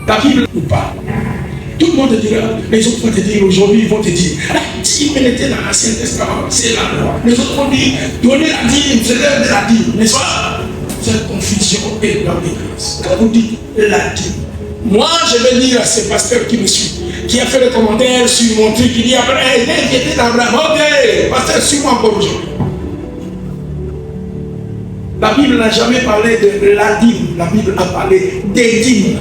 Ta Bible ou pas. Tout le monde te dira, les autres vont te dire aujourd'hui, ils vont te dire, la dîme était dans l'Ancien Testament, c'est la loi. Les autres vont dire, donner la dîme, c'est l'heure de la dîme, n'est-ce pas? Cette confusion est dans l'Église. Quand vous dites la dîme, moi je vais dire à ces pasteurs qui me suivent, qui a fait le commentaire sur mon truc, qui dit après, il était dans Abraham, ok, pasteur, suis-moi encore aujourd'hui. La Bible n'a jamais parlé de la dîme, la Bible a parlé des dîmes.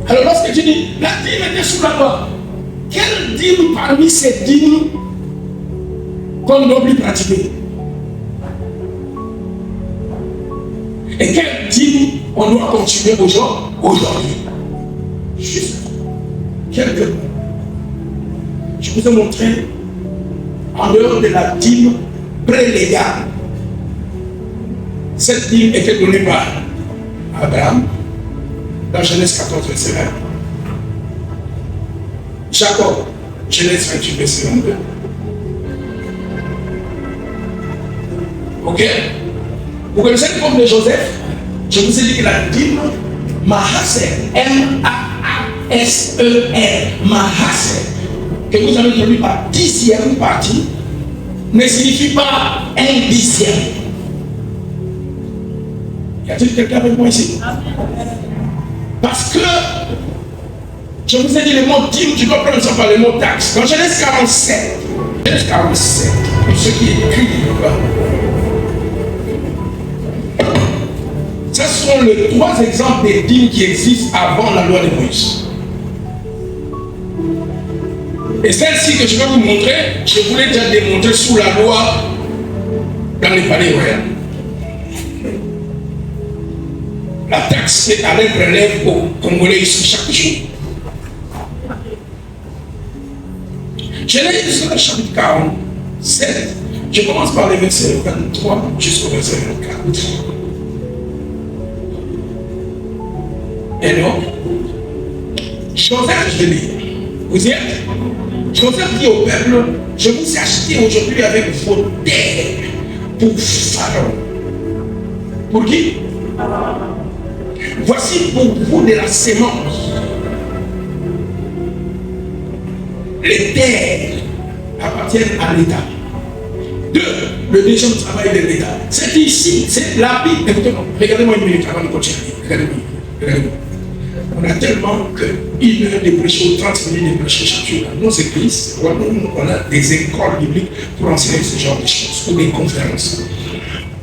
Alors lorsque tu dis, la dîme était sous la loi, quelle dîme parmi ces dîmes qu'on ne doit plus pratiquer? Et quelle dîme on doit continuer aujourd'hui? Juste quelques. Je vous ai montré, en dehors de la dîme prélégale, cette dîme était donnée par Abraham, dans Genèse 14, verset 20. Jacob, Genèse 28, verset 22. Ok? Vous connaissez le nom de Joseph? Je vous ai dit que la dîme, Mahaser, M-A-A-S-E-R, Mahaser, que vous avez traduit par dixième partie, ne signifie pas un dixième. Y a-t-il quelqu'un avec moi ici? Parce que, je vous ai dit le mot dîme, tu dois prendre ça par le mot taxe. Dans Genèse 47, pour ceux qui écrivent, ce sont les trois exemples des dîmes qui existent avant la loi de Moïse. Et celle-ci que je vais vous montrer, je voulais déjà démontrer sous la loi dans les palais royaux. La taxe est à prélève aux Congolais ici chaque jour. Genèse chapitre 47, je commence par les versets 23 jusqu'au verset 24. Et donc, Joseph, je dis, vous y êtes? Joseph dit au peuple, je vous ai acheté aujourd'hui avec vos terres pour Pharaon. Pour qui? Voici pour vous de la sémence. Les terres appartiennent à l'État. Deux, le deuxième travail de l'État. C'est ici, c'est la Bible. Écoutez-moi, regardez-moi une minute avant de continuer. Regardez-moi. On a tellement qu'une heure de prêcher ou 30 minutes de prêcher chaque jour. Dans nos églises, on a des écoles bibliques pour enseigner ce genre de choses, ou des conférences.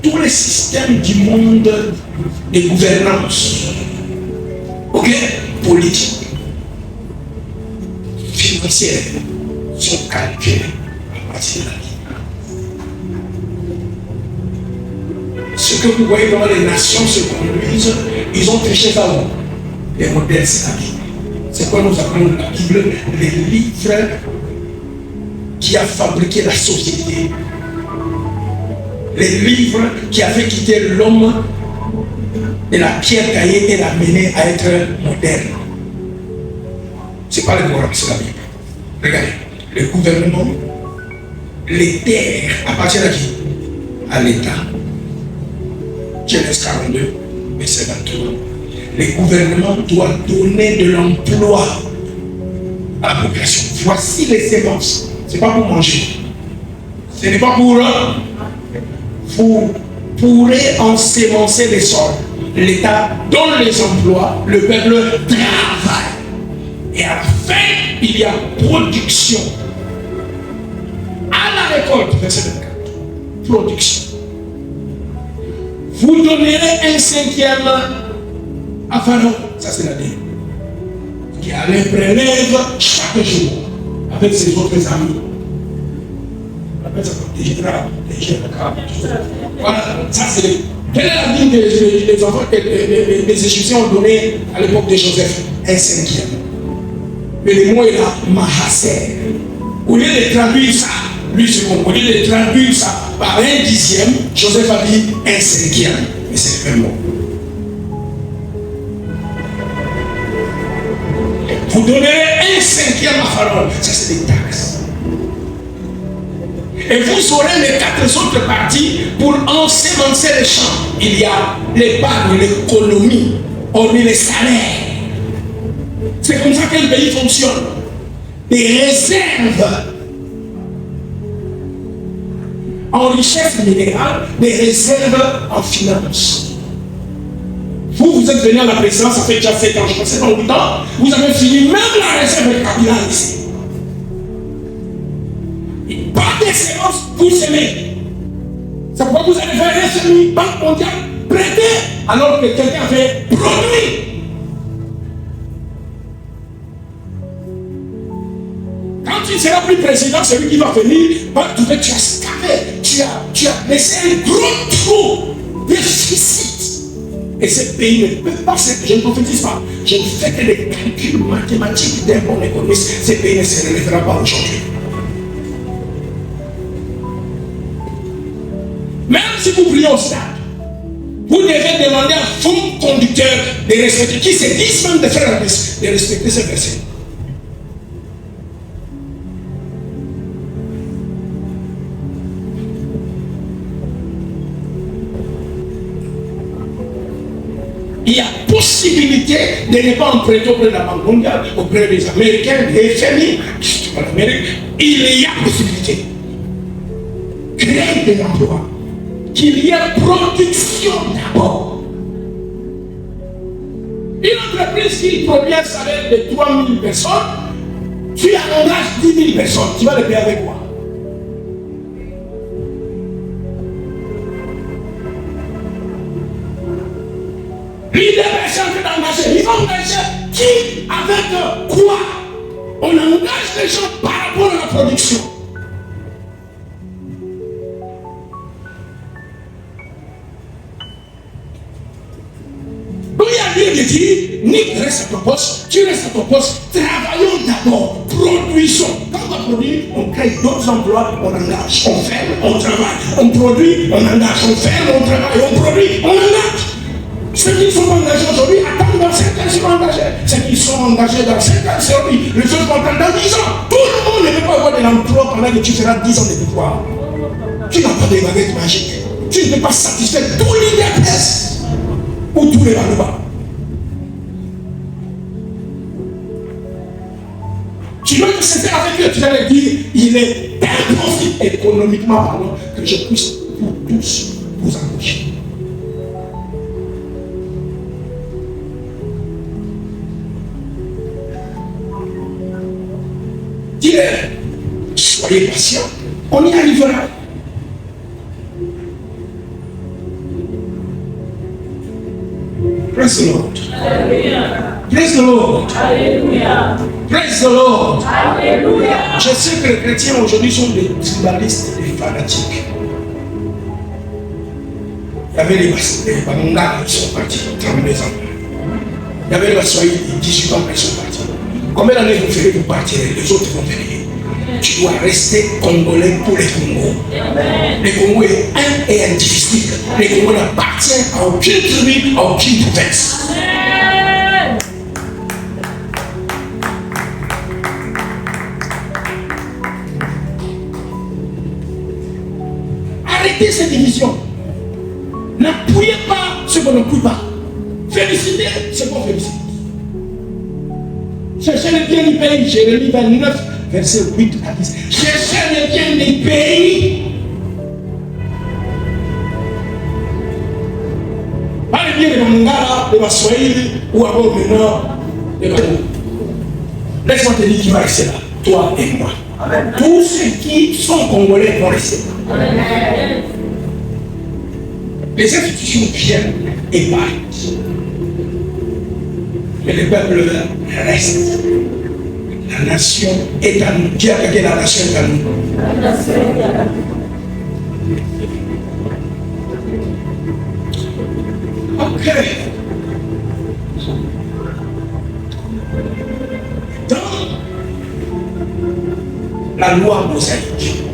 Tous les systèmes du monde de gouvernance, ok, politique, financière, sont calculés à partir de la vie. Ce que vous voyez comment les nations se conduisent, ils ont triché ça où? Les modèles, c'est la Bible. C'est quoi nous appelons la Bible? Les livres qui a fabriqué la société. Les livres qui avaient quitté l'homme de la pierre taillée et l'amené à être moderne. Ce n'est pas le Coran, c'est la Bible. Regardez, le gouvernement, les terres appartiennent à qui? À l'État. Genèse 42, verset 23. Les gouvernements doivent donner de l'emploi à la population. Voici les sémences. Ce n'est pas pour manger. Ce n'est pas pour... Vous pourrez ensemencer les sols. L'État donne les emplois, le peuple travaille. Et à la fin, il y a production. À la récolte, verset 24. Production. Vous donnerez un cinquième à Pharaon. Ça, c'est la Bible. Qui allait prélève chaque jour avec ses autres amis. On appelle ça comme des généraux, des généraux. Voilà, ça c'est. Quelle est la Bible que les enfants, les Égyptiens ont donné à l'époque de Joseph? Un cinquième. Mais le mot est là, Mahaser. Au lieu de traduire ça, lui c'est bon, au lieu de traduire ça par un dixième, Joseph a dit un cinquième. Mais c'est le même mot. Vous donnerez un cinquième à Pharaon. Ça, c'est des taxes. Et vous aurez les 4 autres parties pour ensemencer les champs. Il y a l'épargne, l'économie, hormis les salaires. C'est comme ça que le pays fonctionne. Des réserves en richesse minérale, des réserves en finance. Vous êtes venu à la présidence, ça fait déjà 7 ans, je pense, 7 ans, 8 ans, vous avez fini même la réserve de capital ici. Pas d'excellence, vous semez. C'est pourquoi vous allez faire un semi, Banque mondiale, prêter, alors que quelqu'un avait produit. Quand tu ne seras plus président, celui qui va venir va trouver que tu as scavé, tu as laissé un gros trou, déficit. Et ce pays ne peut pas, je ne prophétise pas, je ne fais que des calculs mathématiques d'un bon économiste. Ce pays ne se relèvera pas aujourd'hui. Même si vous priez au stade, vous devez demander à vos conducteurs de respecter, qui se disent même de faire la messe, de respecter ce verset. Il y a possibilité de ne pas emprunter auprès de la Banque mondiale, auprès des Américains, des FMI, en Amérique. Il y a possibilité. Créer des emplois. Qu'il y ait production d'abord. Une entreprise qui produit un salaire de 3 000 personnes, tu engages 10 000 personnes, tu vas les payer avec quoi? L'idée est en train d'engager. Ils vont engager qui? Avec quoi? On engage les gens par rapport à la production. Donc il y a Dieu qui dit, Nick reste à ton poste, tu restes à ton poste, travaillons d'abord, produisons. Quand on va produire, on crée d'autres emplois, on engage, on ferme, on travaille, on produit, on engage, on ferme, on travaille, on produit, on engage. Ceux qui sont engagés aujourd'hui attendent dans 5 ans, ils seront engagés. Ceux qui sont engagés dans 5 ans, c'est aujourd'hui. Les autres vont attendre dans 10 ans. Tout le monde ne peut pas avoir de l'emploi pendant que tu feras 10 ans de pouvoir. Tu n'as pas de baguette magique. Tu ne peux pas satisfaire tous les DPS ou tous les Balouba. Tu dois te sentir avec eux, tu vas leur dire, il est impossible économiquement parlant que je puisse pour tous vous embaucher. Dis-leur, soyez patients, on y arrivera. Praise the Lord. Hallelujah. Praise the Lord. Hallelujah. Praise the Lord. Hallelujah. Je sais que les chrétiens aujourd'hui sont des tribalistes et des fanatiques. Il y avait les Bangas qui sont partis, 32 ans. Il y avait les Baswahili, 18 ans qui sont partis. Combien d'années vous ferez pour partir? Les autres vont venir. Tu dois rester congolais pour les Congos. Le Congo est un et indivisible. Le Congo n'appartient à aucune tribu, à aucune province. Arrêtez cette division. N'appuyez pas ce qu'on n'appuie pas. Félicitez ce qu'on félicite. Cherchez le bien du pays, Jérémie 29, verset 8 à 10. Cherchez le bien du pays. Pas le bien de Mangala, de Baswahili ou à Nord, de Congo. Laisse-moi te dire qui va rester là, toi et moi. Amen. Tous ceux qui sont congolais vont rester. Amen. Les institutions viennent et partent. Mais le peuple reste. La nation est à nous. Qui a dit que la nation est à nous? La nation est à nous. Ok. Dans la loi mosaïque,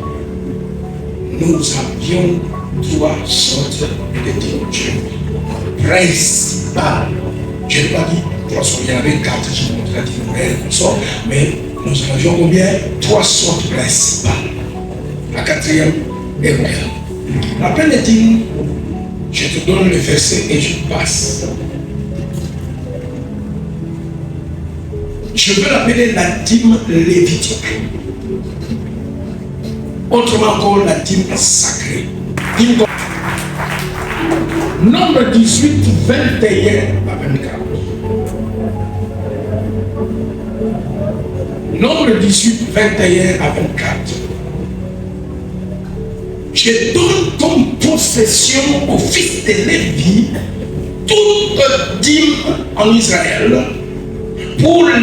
nous avions 3 sortes de théologie principales. Je n'ai pas dit 300, il y en avait 4 qui montraient la théologie, mais nous en avions combien? 3 sortes principales. La quatrième est royale. La première dîme, je te donne le verset et je passe. Je veux l'appeler la dîme lévitique. Autrement encore, la dîme sacrée. Nombre 18, 21 à 24. Nombre 18, 21 à 24. Je donne comme possession aux fils de Lévi toute dîme en Israël pour le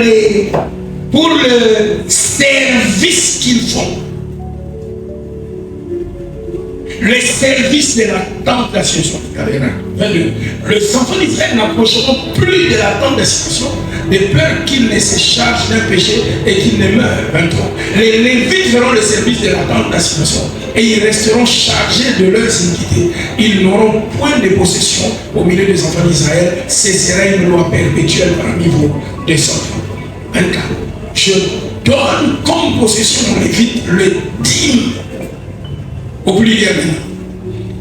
service qu'ils font. Le service de la tente d'assignation. Les enfants d'Israël n'approcheront plus de la tente d'assignation de peur qu'ils ne se chargent d'un péché et qu'ils ne meurent. 23. Les Lévites feront le service de la tente d'assignation et ils resteront chargés de leurs iniquités. Ils n'auront point de possession au milieu des enfants d'Israël. Ce sera une loi perpétuelle parmi vos descendants. 24. Je donne comme possession aux Lévites le dîme au pluriel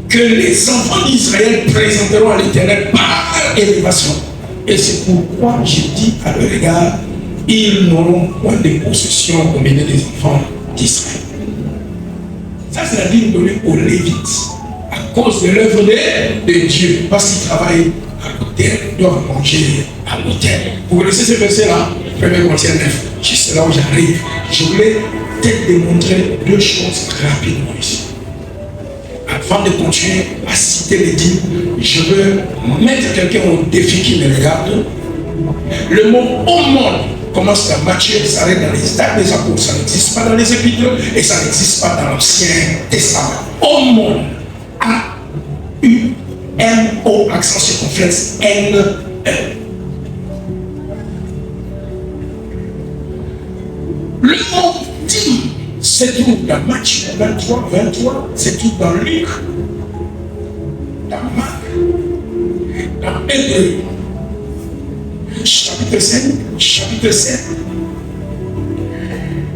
que les enfants d'Israël présenteront à l'Éternel par élévation. Et c'est pourquoi j'ai dit à leur égard, ils n'auront point de possession au milieu des enfants d'Israël. Ça, c'est la dîme donnée aux Lévites à cause de l'œuvre de Dieu, parce qu'ils travaillent à l'autel, ils doivent manger à l'autel. Vous connaissez ce verset-là, 1 Corinthiens 9. Juste là où j'arrive, je voulais peut-être démontrer deux choses rapidement ici. Avant de continuer à citer les dîmes, je veux mettre quelqu'un au défi qui me regarde. Le mot aumône commence par Matthieu et s'arrête dans les actes des apôtres. Ça n'existe pas dans les épîtres et ça n'existe pas dans l'Ancien Testament. Aumône. A-U-M-O, accent circonflexe, N-E. Le mot dîme se trouve dans Matthieu 23, se trouve dans Luc, dans Marc, dans Hébreu, chapitre 5, chapitre 7.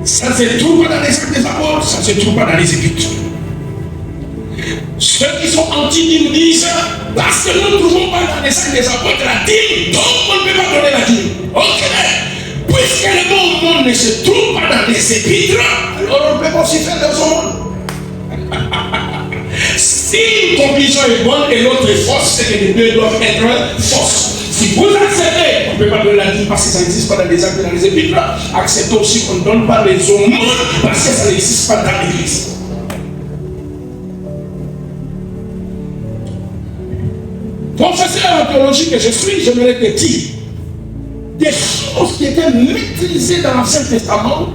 Ça ne se trouve pas dans les actes des apôtres, ça ne se trouve pas dans les épîtres. Ceux qui sont anti-dîme disent, parce que nous ne trouvons pas dans les actes des apôtres la dîme, donc on ne peut pas donner la dîme. Ok. Puisque le monde ne se trouve pas dans les épîtres, alors on ne peut pas aussi faire dans son monde. Si une conclusion est bonne et l'autre est fausse, c'est que les deux doivent être fausses. Si vous acceptez, on ne peut pas donner la dîme parce que ça n'existe pas dans les actes et dans les épîtres, acceptez aussi qu'on ne donne pas les aumônes parce que ça n'existe pas dans l'église. Professeur en théologie que je suis, j'aimerais te dire des choses qui étaient maîtrisées dans l'Ancien Testament,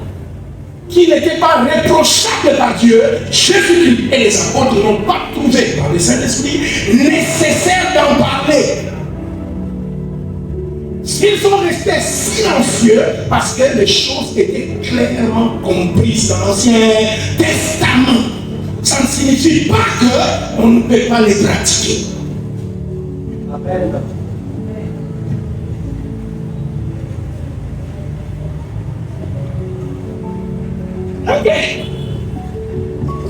qui n'étaient pas reprochables par Dieu, Jésus-Christ et les apôtres n'ont pas trouvé par le Saint-Esprit nécessaire d'en parler. Ils sont restés silencieux parce que les choses étaient clairement comprises dans l'Ancien Testament. Ça ne signifie pas qu'on ne peut pas les pratiquer. Amen. Ok.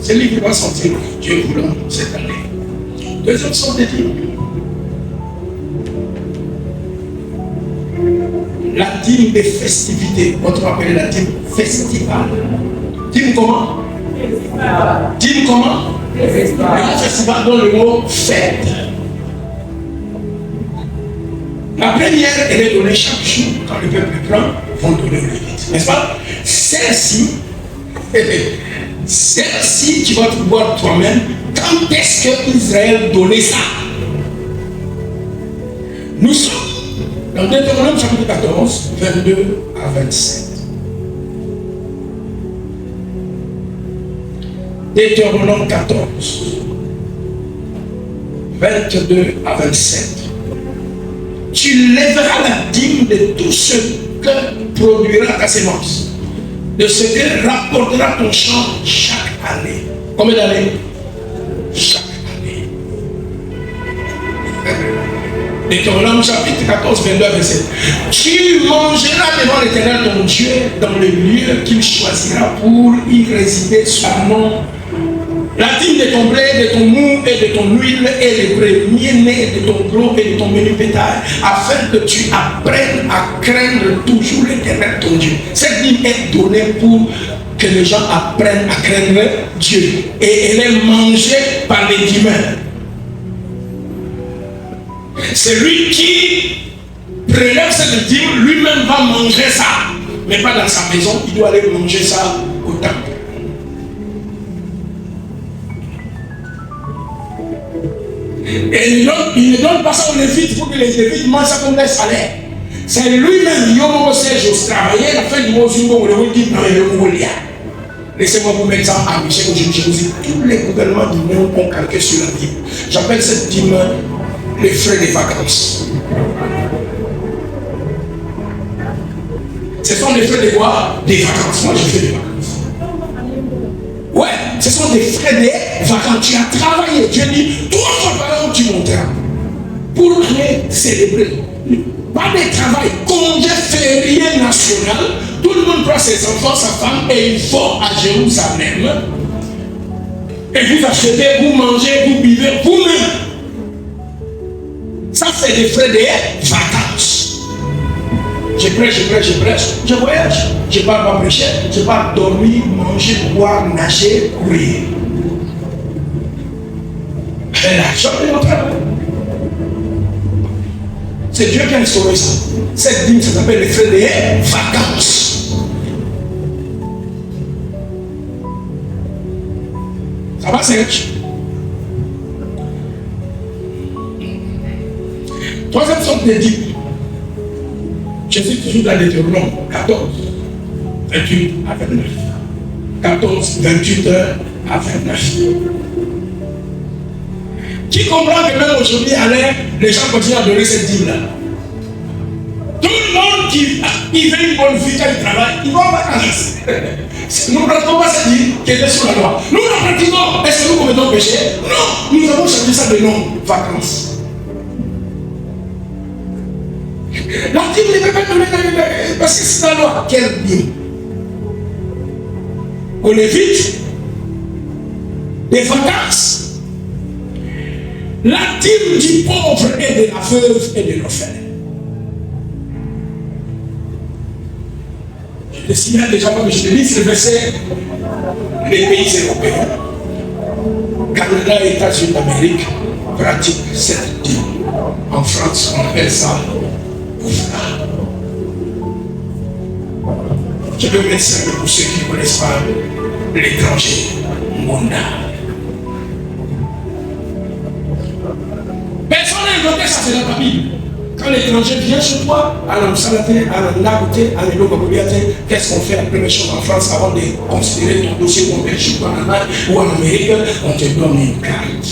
Ce livre va sortir, Dieu voulant, cette année. Deuxième sorte de dîme. La dîme des festivités. Votre appelle la dîme festival. Dîme comment? Festival. Dîme comment? Festival. Et un festival dont le mot fête. La première, elle est donnée chaque jour quand le peuple prend, vont donner le Lévite. N'est-ce pas? Celle-ci, tu vas te voir toi-même, quand est-ce que Israël donnait ça? Nous sommes dans Deutéronome chapitre 14, 22 à 27. Deutéronome 14, 22 à 27. Tu lèveras la dîme de tout ce que produira ta sémence, de ce que rapportera ton champ chaque année. Combien d'années? Chaque année. Deutéronome chapitre 14, 22 à 27. Tu mangeras devant l'Éternel ton Dieu dans le lieu qu'il choisira pour y résider son nom La dîme de ton blé, de ton mou et de ton huile et les premiers-nés de ton gros et de ton menu bétail, afin que tu apprennes à craindre toujours l'Éternel ton Dieu. Cette dîme est donnée pour que les gens apprennent à craindre Dieu. Et elle est mangée par les dîmeurs. C'est lui qui prélève cette dîme, lui-même va manger ça. Mais pas dans sa maison, il doit aller manger ça au temple. Et il ne donne pas ça aux Lévites pour que les Lévites mangent ça comme des salaires. C'est lui-même, il y a travaillé, la fin du mois, laissez-moi vous mettre ça à Michel. Je vous dis, tous les gouvernements du monde ont calqué sur la dîme. J'appelle cette dîme les frais des vacances. Ce sont des frais de quoi? Des vacances. Moi, je fais des vacances. Ouais, ce sont des frais des vacances. Tu as travaillé. Dieu dit, toi, par exemple, tu monteras pour aller célébrer. Pas de travail, congé férié national. Tout le monde prend ses enfants, sa femme, et il faut à Jérusalem. Et vous achetez, vous mangez, vous buvez vous-même. Ça, c'est des frais des vacances. Je prêche, je voyage. Je ne pars pas prêcher, je pars dormir, manger, boire, nager, courir. Et l'argent est notre travail. C'est Dieu qui a instauré ça. Cette dîme, ça s'appelle les frais des vacances. Ça va, Serge? Troisième sorte de dîme. Je suis toujours dans Deutéronome 14, 28 à 29. 14, 28 à 29. Qui comprend que même aujourd'hui, les gens continuent à donner cette dîme-là? Tout le monde qui veut une bonne vie quand il travaille, il va en vacances. Nous ne pratiquons pas cette dîme qui était sur la loi. Nous la pratiquons. Est-ce que nous commettons péché? Non. Nous avons changé ça de nom, vacances. La dîme ne peut pas donner parce que c'est la loi. Quelle dîme? Aux Lévites, des vacances. La dîme du pauvre et de la veuve et de l'orphelin. Je te signale déjà comme je te dis, c'est le verset les pays européens, Canada et États-Unis d'Amérique pratiquent cette dîme. En France, on appelle ça oufla. Je vais mettre ça pour ceux qui ne connaissent pas l'étranger, Monda. Personne n'a inventé ça, c'est dans la Bible. Quand l'étranger vient chez toi, à l'Amsalate, à l'Andagoté, à l'Elogobiliate, qu'est-ce qu'on fait la première chose en France avant de considérer ton dossier pour faire chez toi en Allemagne ou en Amérique? On te donne une carte.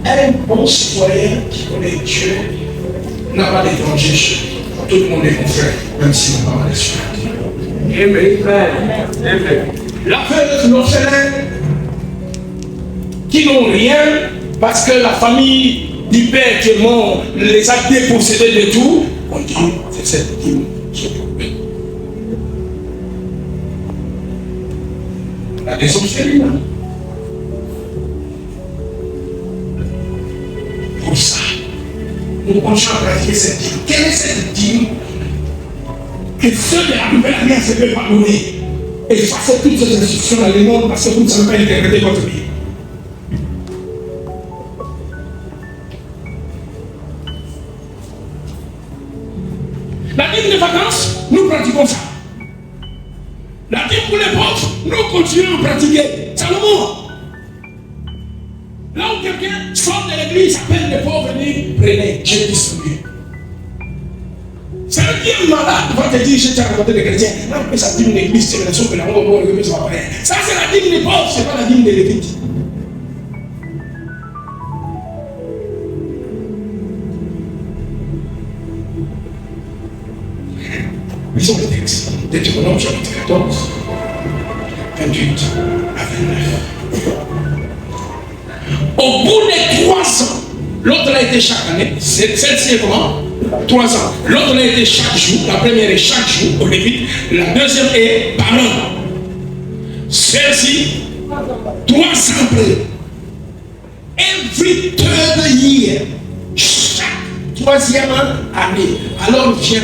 Un bon citoyen qui connaît Dieu n'a pas d'étranger chez lui. Tout le monde est mon frère, même si on n'a pas d'esprit. Amen. La veuve, l'orphelin, qui n'ont rien parce que la famille du père qui est mort les a dépossédés de tout, on dit c'est cette dîme qui est trouvée. La désorpheline. Pour ça, nous commençons à pratiquer cette dîme. Quelle est cette dîme que ceux de la nouvelle alliance ne peuvent pas donner? Effacez toutes ces instructions dans les mondes parce que vous ne savez pas interpréter votre vie. La dîme de vacances, nous pratiquons ça. La dîme pour les pauvres, nous continuons à pratiquer. Salomon. Là où quelqu'un sort de l'église, appelle les pauvres et dit prenez, j'ai distribué. C'est un qui est malade va te dire, j'ai raconté les chrétiens. Non, mais ça dîme l'église, c'est la chose que la on va ça va pas. Ça, c'est la dîme des pauvres, c'est pas la dîme des lévites. Lisons le texte. Deutéronome chapitre 14, 28 à 29. Au bout des 3 ans, l'autre a été chaque année. Celle-ci est comment? 3 ans. L'autre a été chaque jour. La première est chaque jour au Lévite. La deuxième est par an. Celle-ci, 3 ans près. every third year, chaque troisième année, alors viens,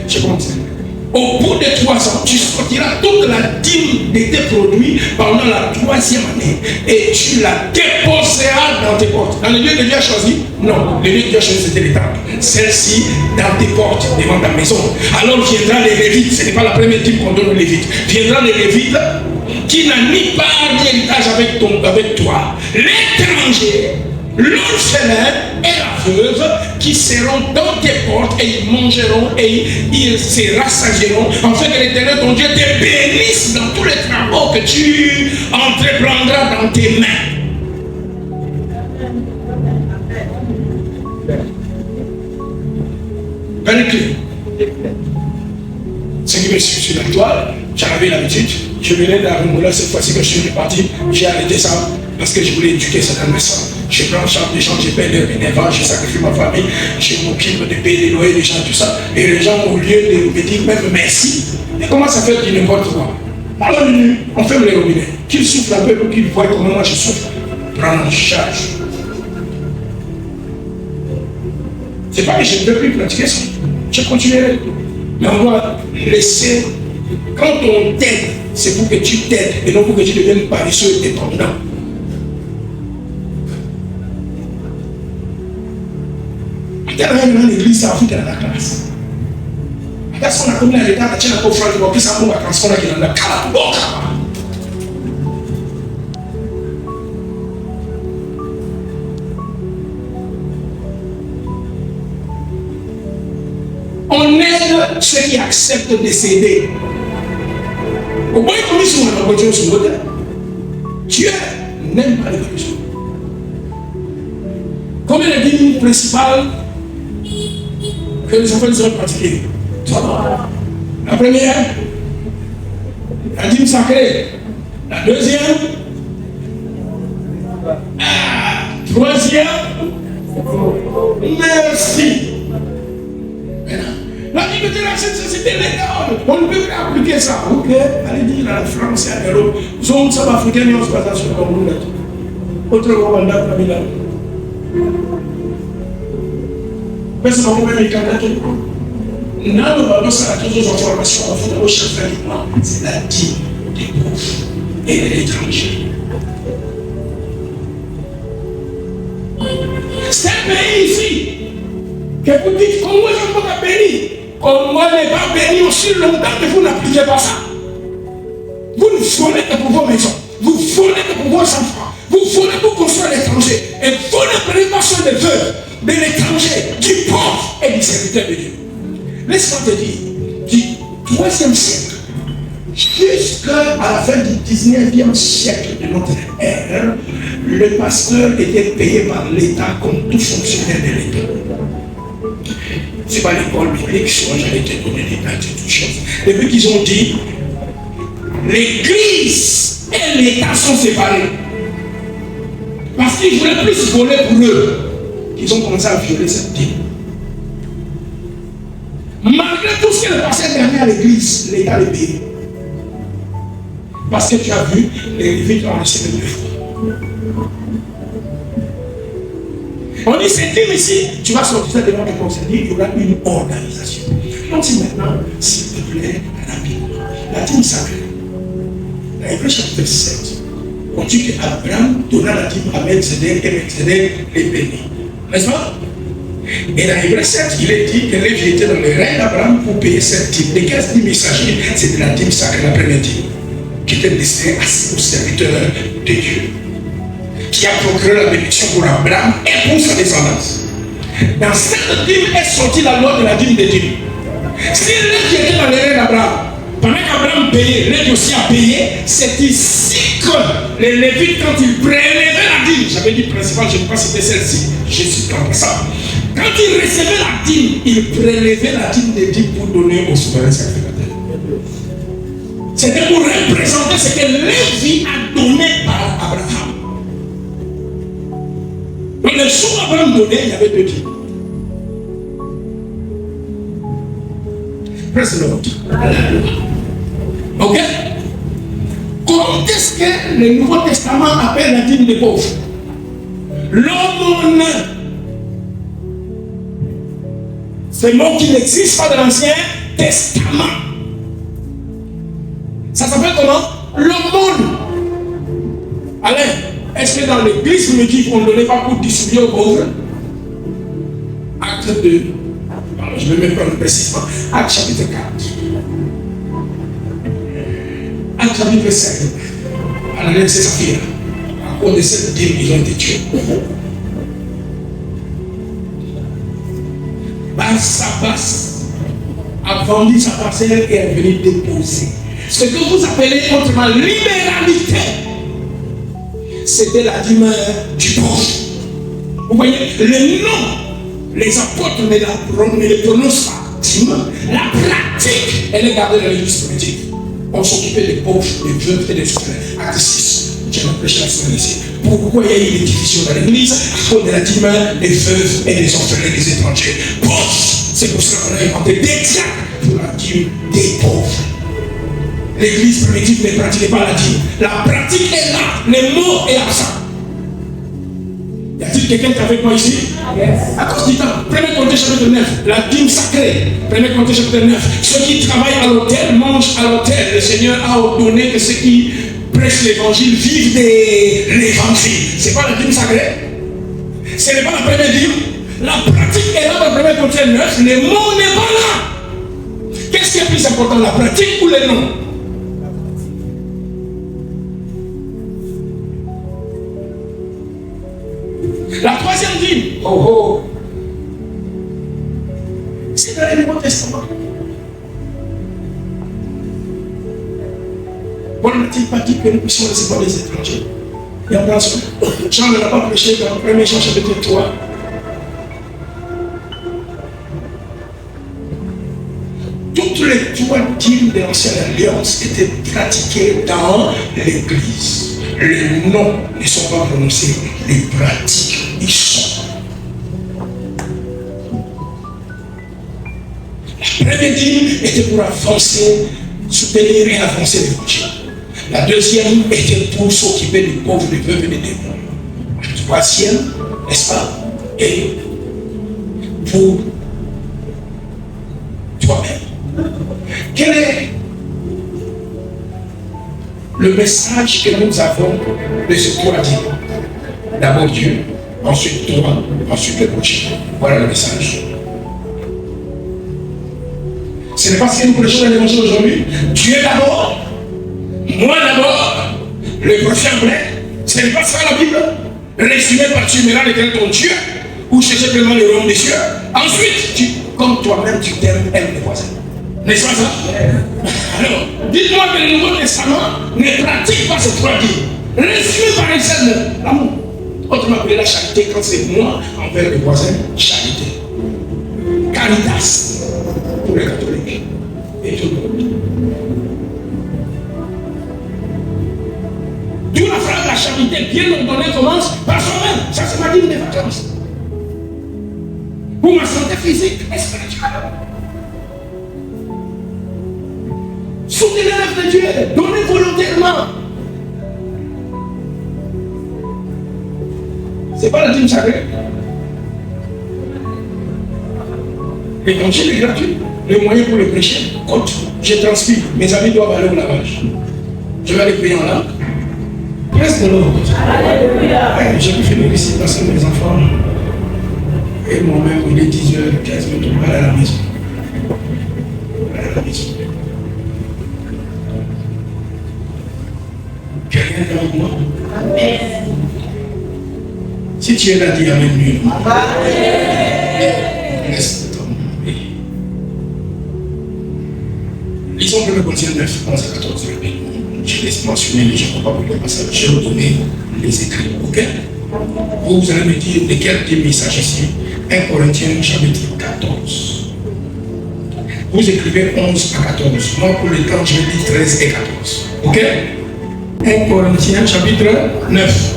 je compte. Au bout de 3 ans, tu sortiras toute la dîme de tes produits pendant la 3e année et tu la déposeras dans tes portes. Dans le lieu que Dieu a choisi? Non, le lieu que Dieu a choisi c'était les temples. Celle-ci dans tes portes, devant ta maison. Alors viendra les Lévites, ce n'est pas la première dîme qu'on donne aux Lévites. Viendra les Lévites qui n'a ni part ni héritage avec toi. L'étranger, l'orphelin et la veuve qui seront dans tes portes et ils mangeront et ils se rassasieront afin que l'Éternel ton Dieu te bénisse dans tous les travaux que tu entreprendras dans tes mains. Ce qui me suit sur la toile, j'en avais l'habitude. Je venais d'Arangola cette fois-ci que je suis reparti. J'ai arrêté ça parce que je voulais éduquer certaines personnes. Je prends en charge des gens, je paie leur bénévolat, je sacrifie ma famille, je m'occupe de payer les loyers des gens, tout ça. Et les gens, au lieu de me dire même merci, ils commencent à faire du n'importe quoi. Alors, on ferme les robinets. Qu'ils souffrent un peu pour qu'ils voient comment moi je souffre. Prends en charge. C'est pas que je ne peux plus pratiquer ça. Je continuerai. Mais on doit laisser. Quand on t'aide, c'est pour que tu t'aides et non pour que tu deviennes paresseux et dépendant. Dans l'église, ça a foutu dans la classe. Parce qu'on a commis la rédaction, tu as offert le plus à moi, quand on a dit dans la calaboca. On aide ceux qui acceptent de céder. Au moins, comme ils sont dans la voiture sur l'autre, Dieu n'aime pas les religions. Combien de dîmes principales que les enfants ont pratiquées? La première, la dîme sacrée. La deuxième, troisième, merci. La dîme de la société légale, on ne peut pas appliquer ça. Ok, allez dire à la France et à l'Europe, zone ça va africaine et on se passe sur le monde. Autre commandant comme il a. Mais c'est pas pour même les candidatures. Non, nous allons faire toutes les informations au chef alimentaire. C'est la dîme des pauvres et de l'étranger. C'est un pays ici que vous dites comment je ne peux pas bénir. Comme moi n'est pas béni aussi longtemps que vous n'appliquez pas ça. Vous ne volez que pour vos maisons. Vous volez que pour vos enfants. Vous volez pour construire l'étranger. Et vous ne prenez pas soin des veuves, de l'étranger, du pauvre et du serviteur de Dieu. Laisse-moi te dire, du 3e siècle jusqu'à la fin du 19e siècle de notre ère, le pasteur était payé par l'État comme tout fonctionnaire de l'État. C'est pas l'école biblique, souvent j'allais te donner des dates et toutes choses. Depuis qu'ils ont dit, l'Église et l'État sont séparés. Parce qu'ils voulaient plus voler pour eux, qu'ils ont commencé à violer cette dîme. Malgré tout ce qui est passé derrière l'église, l'État les paye. Parce que tu as vu, les Lévites ont reçu 2 fois. On dit, c'est dîme ici, tu vas sortir devant le conseil, il y aura une organisation. Donc si maintenant, s'il te plaît, rapidement, la dîme sacrée, la Hébreu chapitre 7, on dit qu'Abraham donna la dîme à Melchizedek et Melchizedek les bénit. N'est-ce pas? Et dans Hébreu 7, il est dit que Lévi était dans le règne d'Abraham pour payer cette dîme. De quelle dîme il s'agit? C'est de la dîme sacrée, la première dîme, qui était destinée aux serviteurs de Dieu, qui a procuré la bénédiction pour Abraham et pour sa descendance. Dans cette dîme est sortie la loi de la dîme de Dieu. Si Lévi était dans le règne d'Abraham, pendant qu'Abraham payait, Lévi aussi a payé, c'est ici que les Lévites, quand ils prélevaient la dîme, j'avais dit principal, je ne sais pas si c'était celle-ci, je suis dans ça. Quand ils recevaient la dîme, ils prélevaient la dîme de Dieu pour donner au souverain sacrificateur. C'était pour représenter ce que Lévi a donné par Abraham. Donc le jour où Abraham donnait, il y avait 2 dîmes. Praise the Lord. Ok? Comment est-ce que le Nouveau Testament appelle la dîme des pauvres? l'aumône. C'est un mot qui n'existe pas dans l'Ancien Testament. Ça s'appelle comment? L'aumône. Alain, est-ce que dans l'église primitive, on ne donnait pas pour distribuer aux pauvres? Acte 2. Alors, je ne vais même pas le précisément. Acte chapitre 4. Acte chapitre 5. Ananias et Saphira, à cause de cette dîme, ils ont été tués. Barsabas a vendu sa parcelle et est venu déposer. Ce que vous appelez autrement libéralité, c'était la dîme du pauvre. Vous voyez, le nom, les apôtres ne le prononcent pas. Dîme, la pratique, elle est gardée dans l'église primitive. On s'occupait des pauvres, des veuves et des orphelins. Acte 6, j'ai prêché la semaine ici. Pourquoi il y a eu des divisions dans l'église? À cause de la dîme des veuves et des orphelins et des étrangers. Pauvres, c'est pour cela qu'on a inventé d'exact pour la dîme des pauvres. L'église primitive ne pratiquait pas la dîme. La pratique est là, le mot est absent. Y a-t-il quelqu'un qui est avec moi ici? Yes. À cause du temps, 1er Corinthiens chapitre 9, la dîme sacrée. 1er Corinthiens chapitre 9, ceux qui travaillent à l'autel mangent à l'autel. Le Seigneur a ordonné que ceux qui prêchent l'évangile vivent de l'évangile. C'est pas la dîme sacrée? Ce n'est pas la première dîme. La pratique est là dans 1er Corinthiens 9, le mot n'est pas là. Qu'est-ce qui est plus important, la pratique ou le nom? La troisième dîme, c'est dans le Nouveau Testament. Paul n'a-t-il pas dit que nous puissions recevoir les étrangers? Et en place, Jean ne l'a pas prêché dans 1 Jean chapitre 3. Toutes les trois dîmes de l'ancienne alliance étaient pratiquées dans l'église. Les noms ne sont pas prononcés, les pratiques y sont. La première dîme était pour avancer, soutenir et avancer l'évangile. La deuxième était pour s'occuper des pauvres, des veuves et des démons. La troisième, n'est-ce pas, est pour toi-même. Quel est le message que nous avons de ce trois dîmes? D'abord Dieu, ensuite toi, ensuite le prochain. Voilà le message. Ce n'est pas ce que nous prêchons dans l'évangile aujourd'hui. Dieu d'abord, moi d'abord, le prochain après. Ce n'est pas ça la Bible. Résumé par tu verras lequel ton Dieu, ou chercher vraiment le royaume des cieux. Ensuite, comme toi-même, tu t'aimes, aime les voisins. N'est-ce pas ça? Alors, dites-moi que le Nouveau Testament ne pratique pas ces trois dîmes. Résumé par un seul mot, l'amour. Autrement appelé la charité, quand c'est moi envers les voisins, charité. Caritas pour les catholiques et tout le monde. D'où la phrase la charité bien ordonnée commence par soi-même. Ça, c'est ma dîme de vacances. Pour ma santé physique et spirituelle. Soutenez l'œuvre de Dieu, donnez volontairement. C'est pas la dîme sacrée. L'évangile est gratuit. Le moyen pour le prêcher, compte. Je transpire. Mes amis doivent aller au lavage. Je vais aller prier en langue. Presque de l'eau. J'ai pu finir ici parce que mes enfants et moi-même, il est 10h15, on va aller à la maison. À la maison. Quelqu'un est avec moi? Amen. Si tu es là, dis Amen lui. Laisse tomber. Lisons 1 Corinthiens 9, 11 à 14. Je laisse mentionner les gens, on ne va pas vous le passer. Je vais vous donner les écrits. Ok? Vous allez me dire de quel thème il s'agit ici. 1 Corinthiens chapitre 14. Vous écrivez 11 à 14. Moi, pour le temps, je vais dire 13 et 14. Ok? 1 Corinthiens chapitre 9.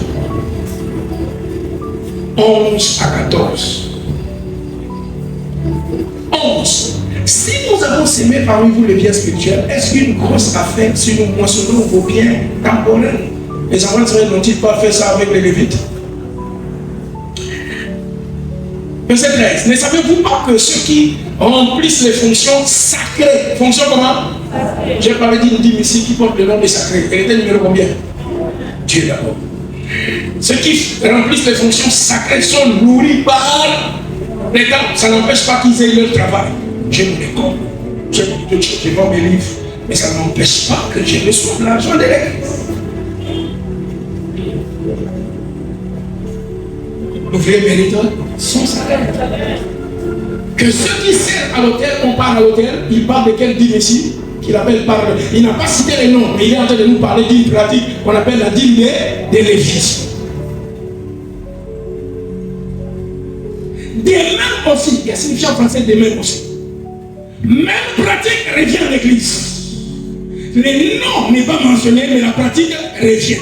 11 à 14. 11. Si nous avons semé parmi vous les biens spirituels, est-ce qu'une grosse affaire si nous moissonnons vos biens temporels? Les enfants d'Israël n'ont-ils pas fait ça avec les Lévites? Verset 13. Ne savez-vous pas que ceux qui remplissent les fonctions sacrées, fonctions comment? J'ai parlé d'une dîme ici qui porte le nom des sacrés. Elle était numéro combien? Dieu d'abord. Ceux qui remplissent les fonctions sacrées sont nourris par les temps. Ça n'empêche pas qu'ils aient leur travail. J'ai mon école, j'ai beaucoup de choses, je vends mes livres, mais ça n'empêche pas que je reçois de l'argent de l'église. L'ouvrier mérite son salaire. Que ceux qui servent à l'hôtel, on parle à l'hôtel, il parle de quelle dîme ici? Qu'il appelle par. Il n'a pas cité les noms, mais il est en train de nous parler d'une pratique qu'on appelle la dîme des Lévites. Des mêmes aussi, qui signifie en français des mêmes aussi. Même pratique revient à l'église. Le nom n'est pas mentionné, mais la pratique revient.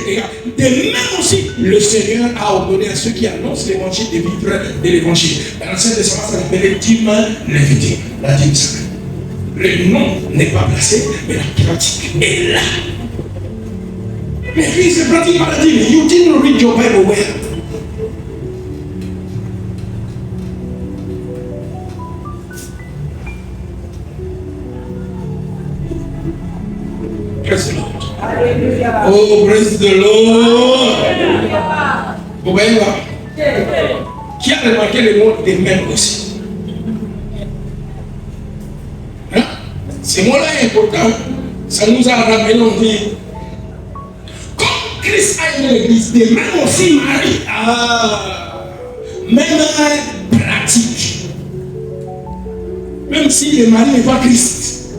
De même aussi, le Seigneur a ordonné à ceux qui annoncent l'évangile de vivre de l'évangile. Dans l'Ancien Testament, ça s'appelait dîme lévitique, la dîme sacrée. Le nom n'est pas placé, mais la pratique est là. L'église se pratique par la dîme. You didn't read your Bible well. Praise the Lord. Hallelujah. Oh, praise the Lord. Vous voyez là? Qui a remarqué le mot des mêmes aussi? Hein? Ce mot-là est important. Ça nous a ramené, on dit, comme Christ a aimé l'église, des mêmes aussi Marie. Même pratique. Même si le mari n'est pas Christ.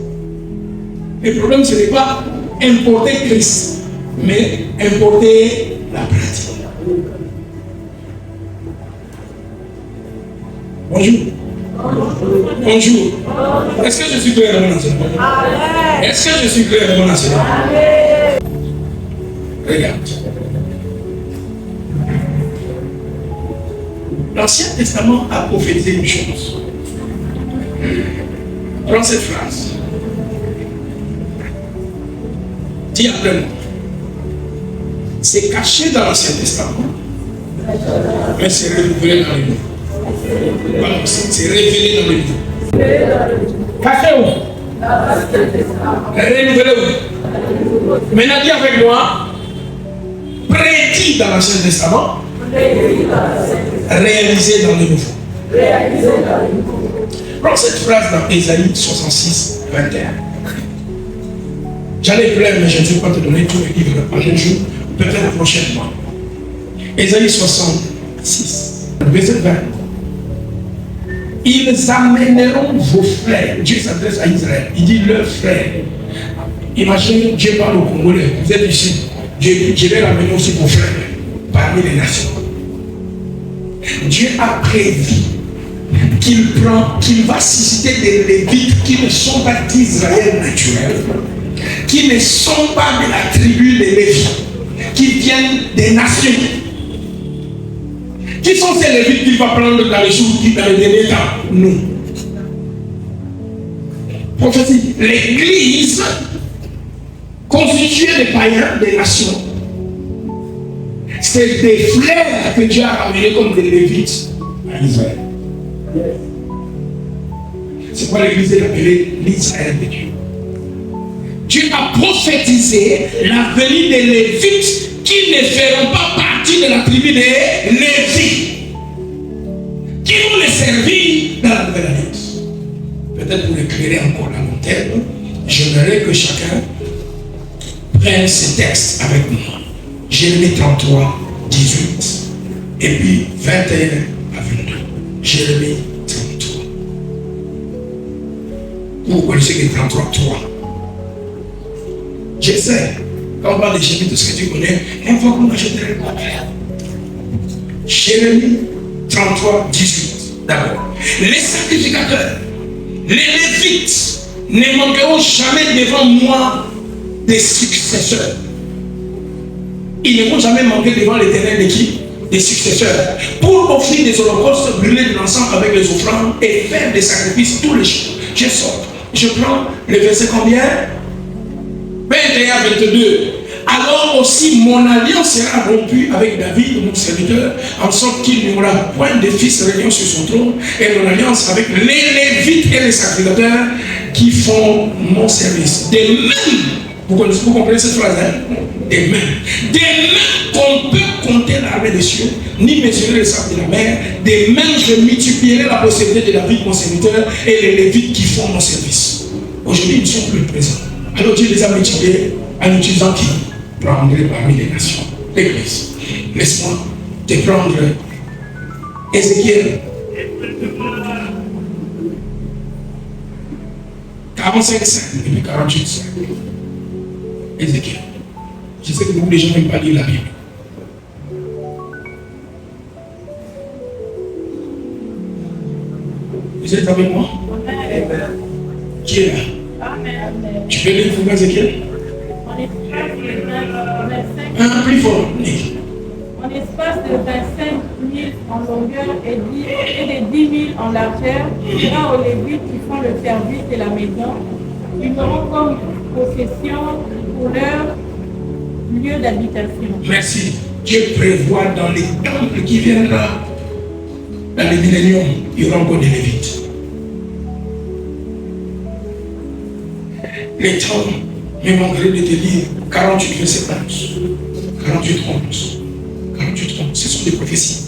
Le problème, ce n'est pas importer Christ, mais importer la pratique. Bonjour. Bonjour. Est-ce que je suis clair dans mon enseignement? Est-ce que je suis clair dans mon enseignement? Regarde. L'Ancien Testament a prophétisé une chose. Prends cette phrase. Dis après moi. C'est caché dans l'Ancien Testament, mais c'est révélé dans le Nouveau. Voilà, c'est révélé dans le Nouveau. Caché où? Révélé où? Maintenant dis avec moi. Prédit dans l'Ancien Testament, réalisé dans le Nouveau. Prends cette phrase dans Ésaïe 66, 21. J'en ai plein, mais je ne vais pas te donner tous les livres en un jour, peut-être prochainement. Ésaïe 66, verset 20. Ils amèneront vos frères. Dieu s'adresse à Israël. Il dit leurs frères. Imaginez, Dieu parle aux Congolais. Vous êtes ici. Je vais ramener aussi vos frères parmi les nations. Dieu a prévu qu'il va susciter des Lévites qui ne sont pas d'Israël naturel, qui ne sont pas de la tribu des Lévites, qui viennent des nations. Qui sont ces Lévites qu'il va prendre dans les jours qui dans les derniers temps? Nous. Prophétie. L'Église constituée des païens des nations. C'est des frères que Dieu a ramenés comme des Lévites à Israël. C'est quoi l'Église est appelée l'Israël de Dieu. Dieu a prophétisé la venue des Lévites qui ne feront pas partie de la tribu des Lévites, qui vont les servir dans la nouvelle alliance. Peut-être pour éclairer encore la lanterne, j'aimerais que chacun prenne ces textes avec moi. Jérémie 33, 18 et puis 21 à 22. Jérémie 33. Vous connaissez que 33, 3. J'essaie, quand on parle de Jérémie, de ce que tu connais, une fois qu'on achète le contraire. Jérémie 33, 18. D'abord, les sacrificateurs, les Lévites ne manqueront jamais devant moi des successeurs. Ils ne vont jamais manquer devant l'Éternel de qui? Des successeurs. Pour offrir des holocaustes, brûler de l'encens avec les offrandes et faire des sacrifices tous les jours. Je sors. Je prends le verset combien? 21, 22. À alors aussi mon alliance sera rompue avec David, mon serviteur, en sorte qu'il n'y aura point de fils régnant sur son trône, et mon alliance avec les Lévites et les sacrificateurs qui font mon service. Des mêmes, vous comprenez cette phrase, hein? Des mêmes qu'on peut compter l'armée des cieux, ni mesurer le sable de la mer, des mêmes je multiplierai la postérité de David, mon serviteur, et les Lévites qui font mon service. Aujourd'hui, ils ne sont plus présents. Alors Dieu les a multipliés en utilisant qui? Prendrait parmi les nations, l'Église. Laisse-moi te prendre Ézéchiel 45:5 et puis 48:5. Ézéchiel. Je sais que beaucoup de gens n'aiment pas lire la Bible. Vous êtes avec moi? Qui est là? Tu peux lire pour moi, Ézéchiel? Plus fort, Nick. En espace de 25 000 en longueur et de 10 000 en largeur, il dira aux Lévites qui font le service de la maison, ils auront comme possession pour leur lieu d'habitation. Merci. Dieu prévoit dans les temples qui viendront, dans les milléniums, il y aura encore des Lévites. Les temps, me manquerait de te lire 48 verset 11, 48 11, 48 11, ce sont des prophéties.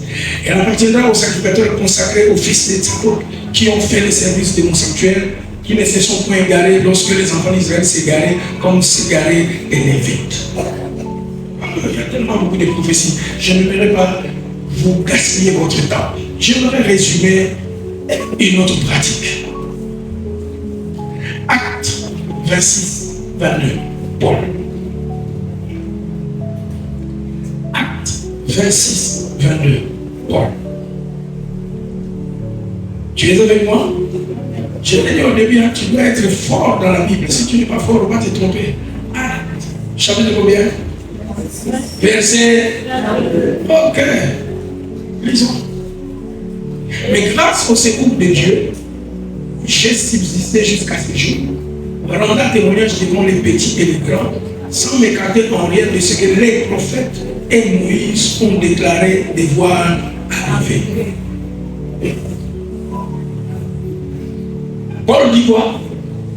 Et elle appartiendra aux sacrificateurs consacrés aux fils des Tzachor qui ont fait le service de mon sanctuaire, qui ne se sont point égarés lorsque les enfants d'Israël s'égaraient comme s'égaraient les Lévites. Il y a tellement beaucoup de prophéties. Je n'aimerais pas vous gaspiller votre temps. J'aimerais résumer une autre pratique. Acte 26, 22. Paul. Acte 26, 22. Paul. Tu es avec moi? Je l'ai dit au début, hein, tu dois être fort dans la Bible. Si tu n'es pas fort, on va te tromper. Acte. Chapitre combien? Verset. Ok. Lisons. Mais grâce au secours de Dieu, j'ai subsisté jusqu'à ce jour, rendant témoignage devant les petits et les grands, sans m'écarter en rien de ce que les prophètes et Moïse ont déclaré devoir arriver. Paul dit quoi?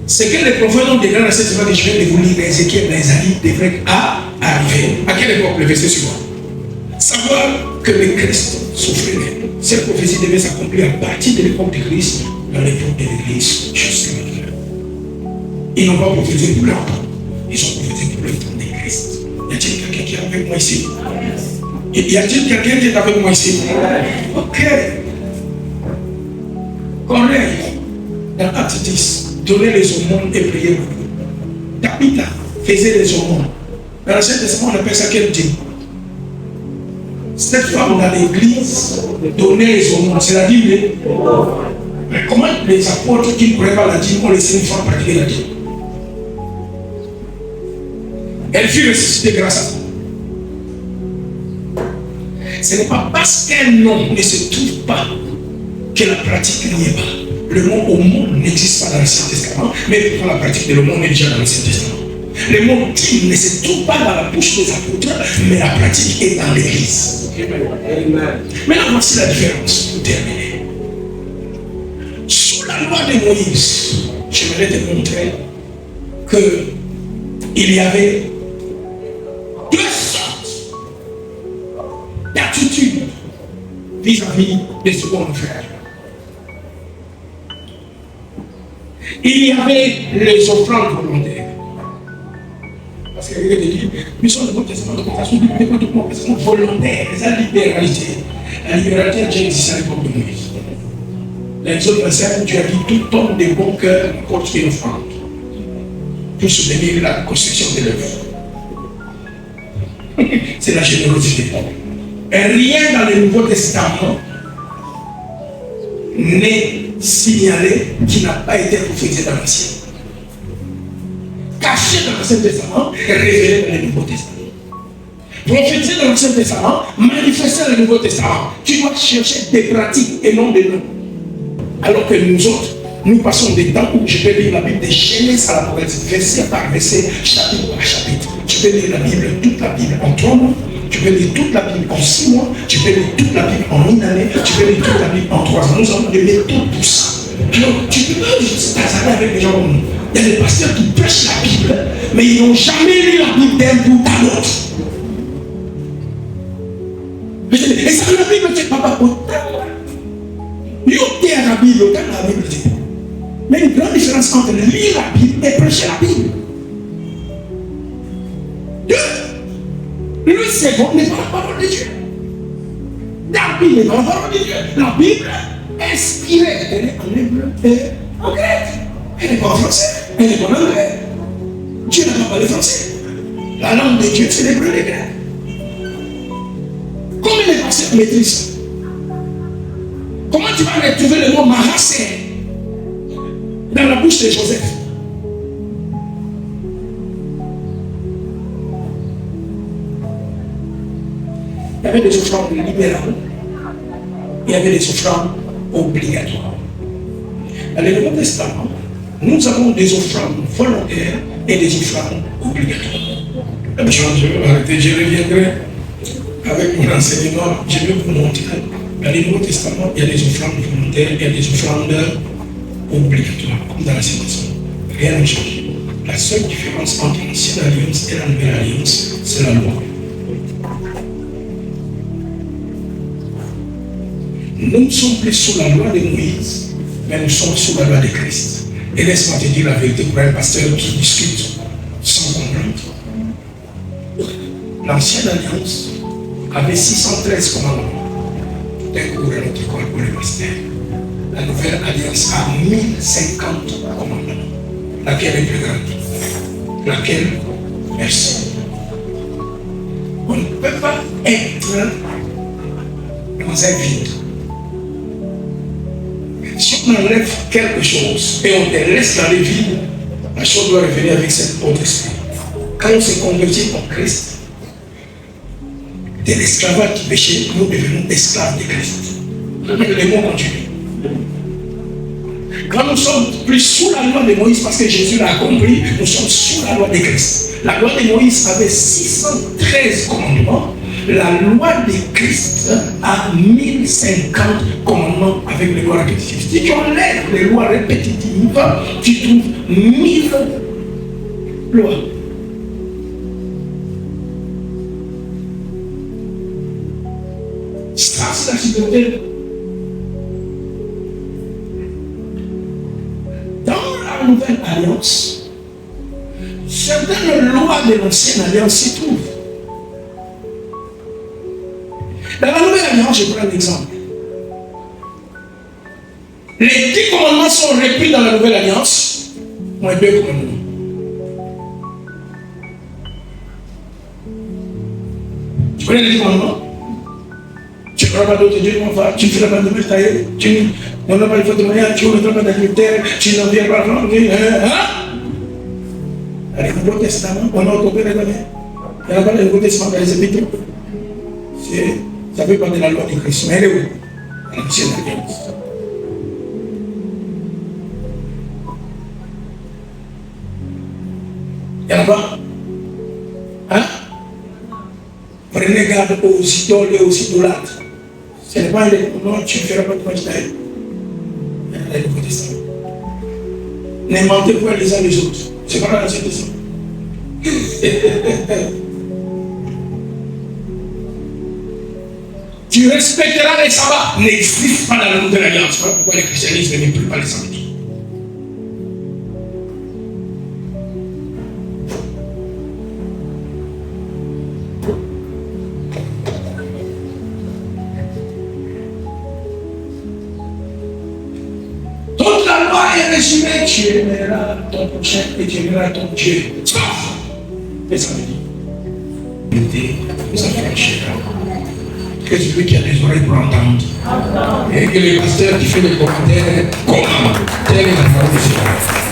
Ce que les prophètes ont déclaré dans cette semaine que je viens de vous lire, Ézéchiel, Isaïe, devrait arriver. À quelle époque? Le verset suivant. Savoir que le Christ souffrirait. Cette prophétie devait s'accomplir à partir de l'époque de Christ, dans l'époque de l'Église, jusqu'à maintenant. Ils n'ont pas prophétisé pour leur temps. Ils ont prophétisé pour le temps de Christ. Y a-t-il quelqu'un qui est avec moi ici? Y a-t-il quelqu'un qui est avec moi ici? Ok. Corneille, dans Acte 10, donnait les aumônes et priait beaucoup. Tabitha faisait les aumônes. Dans l'Ancien Testament, on appelle ça quel Dieu? Cette femme dans l'église donnait les aumônes, c'est la dîme. Mais comment les apôtres qui ne croyaient pas la dîme ont laissé une femme pratiquer la dîme? Elle fut ressuscitée grâce à ça. Ce n'est pas parce qu'un homme ne se trouve pas que la pratique n'y est pas. Le mot aumône n'existe pas dans l'Ancien Testament, mais pourtant la pratique de l'aumône est déjà dans l'Ancien Testament. Le mot dîme ne se trouve pas dans la bouche des apôtres, mais la pratique est dans l'église. Maintenant, voici la différence pour terminer. Sous la loi de Moïse, j'aimerais te montrer qu'il y avait deux sortes d'attitudes vis-à-vis des seconds frères. Il y avait les offrandes volontaires. Parce qu'il y a des dit, mission de votre testament de compensation du peuple de compensation volontaire, c'est la libéralité. La libéralité a déjà existé à l'époque de Moïse. L'Exode 25, Dieu a dit tout homme de bon cœur apporte une offrande pour soutenir la construction de l'œuvre. C'est la générosité. Et rien dans le Nouveau Testament n'est signalé qui n'a pas été prophétisé dans l'Ancien. Caché dans l'Ancien Testament et révélé dans le Nouveau Testament. Prophétisé dans l'Ancien Testament, manifesté dans le Nouveau Testament. Tu dois chercher des pratiques et non des noms. Alors que nous autres, nous passons des temps où je peux lire la Bible de Genèse à l'Apocalypse, verset par verset, chapitre par chapitre. Tu peux lire la Bible, toute la Bible en 3 mois. Tu peux lire toute la Bible en 6 mois. Tu peux lire toute la Bible en 1 année. Tu peux lire toute la Bible en 3 ans. Nous avons des méthodes pour ça. Alors, tu peux pas t'asseoir avec des gens comme nous. Il y a des pasteurs qui prêchent la Bible, mais ils n'ont jamais lu la Bible d'un bout à l'autre. Et ça, la Bible, c'est pas autant. Lui, à la Bible, autant la Bible dit. Mais une grande différence entre lire la Bible et prêcher la Bible. Le second n'est pas la parole de Dieu. La Bible n'est pas la parole de Dieu. La Bible, inspirée, elle est en hébreu et en grec. Elle n'est pas en français, elle n'est pas en anglais. Dieu n'a pas parlé français. La langue de Dieu, c'est l'hébreu et le grec. Combien de pasteurs maîtrisent? Comment tu vas retrouver le mot Manassé dans la bouche de Joseph? Il y avait des offrandes libérales, il y avait des offrandes obligatoires. Dans le Nouveau Testament, nous avons des offrandes volontaires et des offrandes obligatoires. Je vais arrêter, je reviendrai avec mon enseignement, je vais vous montrer. Dans le Nouveau Testament, il y a des offrandes volontaires, il y a des offrandes obligatoires, comme dans la Testament. Rien n'a changé. La seule différence entre l'Ancienne Alliance et la Nouvelle Alliance, c'est la loi. Nous ne sommes plus sous la loi de Moïse, mais nous sommes sous la loi de Christ. Et laisse-moi te dire la vérité pour un pasteur qui discute sans comprendre. L'Ancienne Alliance avait 613 commandements. Découvre notre corps pour les pasteurs. La Nouvelle Alliance a 1050 commandements. Laquelle est plus grande? Laquelle? Merci. On ne peut pas être dans un vide. Si on enlève quelque chose et on te laisse dans le vide, la chose doit revenir avec cet autre esprit. Quand on se convertit en Christ, de l'esclavage du péché, nous devenons esclaves de Christ. Le mot continue. Quand nous sommes plus sous la loi de Moïse, parce que Jésus l'a compris, nous sommes sous la loi de Christ. La loi de Moïse avait 613 commandements. La loi de Christ a 1050 commandements avec les lois répétitives. Si tu enlèves les lois répétitives, tu trouves 1000 lois. Ça, c'est la sécurité. Dans la Nouvelle Alliance, certaines lois de l'Ancienne Alliance s'y trouvent. Dans la Nouvelle Alliance, je prends un exemple. Les 10 commandements sont repris dans la Nouvelle Alliance, moins 2 commandements. Tu connais les 10 commandements? Tu ne feras pas d'autre Dieu, mon frère, tu ne feras pas de métailler, tu n'auras pas de faute de manière, tu ne mettras pas d'adultère, tu n'en viens pas à Allez, le Nouveau Testament, on a occupé les données. Il n'y a pas de Nouveau Testament dans les Épîtres. Ça fait partie de la loi de Christ. Mais elle est où? L'Ancienne Alliance. Il n'y en a pas? Hein? Prenez garde aux idoles et aux idolâtres. Ce n'est pas les non, tu ne feras pas de magistère. Il y a le Nouveau Testament. N'inventez pas les uns les autres. C'est pas dans l'Ancien Testament. Tu respecteras les sabbats. N'existe pas dans la Nouvelle Alliance. Voilà pourquoi le christianisme n'est plus pas les sabbats. Toute la loi est résumée. Tu aimeras ton prochain et tu aimeras ton Dieu. Et ça veut dire, vous affranchira. Que celui qui a des oreilles pour entendre. Et que le pasteur qui fait les commentaires, comment? Telle est la parole de Dieu.